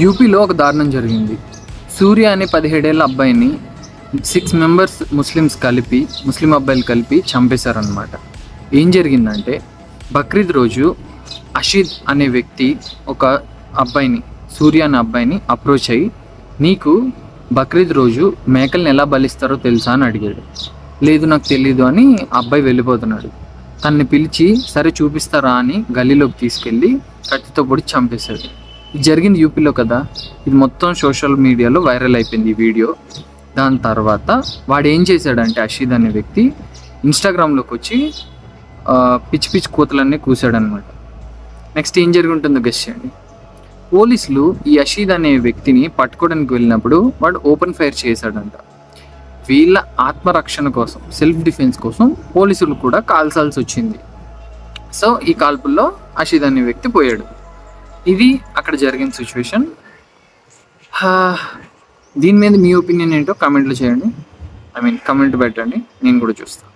యూపీలో ఒక దారుణం జరిగింది. సూర్య అనే 17 ఏళ్ల అబ్బాయిని 6 మెంబర్స్ ముస్లిం అబ్బాయిలు కలిపి చంపేశారనమాట. ఏం జరిగిందంటే, బక్రీద్ రోజు అషీద్ అనే వ్యక్తి ఒక అబ్బాయిని, సూర్య అనే అబ్బాయిని అప్రోచ్ అయ్యి, నీకు బక్రీద్ రోజు మేకల్ని ఎలా బలిస్తారో తెలుసా అని అడిగాడు. లేదు నాకు తెలీదు అని అబ్బాయి వెళ్ళిపోతున్నాడు. తన్ని పిలిచి సరే చూపిస్తారా అని గల్లీలోకి తీసుకెళ్ళి కత్తితో పొడి చంపేశాడు. ఇది జరిగింది యూపీలో కదా. ఇది మొత్తం సోషల్ మీడియాలో వైరల్ అయిపోయింది ఈ వీడియో. దాని తర్వాత వాడు ఏం చేశాడంటే, అషీద్ అనే వ్యక్తి ఇన్స్టాగ్రామ్లోకి వచ్చి పిచ్చి పిచ్చి కూతలన్నీ కూసాడనమాట. నెక్స్ట్ ఏం జరిగి ఉంటుందో గెస్ చేయండి. పోలీసులు ఈ అషీద్ అనే వ్యక్తిని పట్టుకోవడానికి వెళ్ళినప్పుడు వాడు ఓపెన్ ఫైర్ చేశాడంట. వీళ్ళ ఆత్మరక్షణ కోసం, సెల్ఫ్ డిఫెన్స్ కోసం పోలీసులు కూడా కాల్చాల్సి వచ్చింది. సో ఈ కాల్పుల్లో అషీద్ అనే వ్యక్తి పోయాడు. ఇది అక్కడ జరిగిన సిచ్యువేషన్. దీని మీద మీ ఒపీనియన్ ఏంటో కామెంట్లో చేయండి. కమెంట్ పెట్టండి, నేను కూడా చూస్తాను.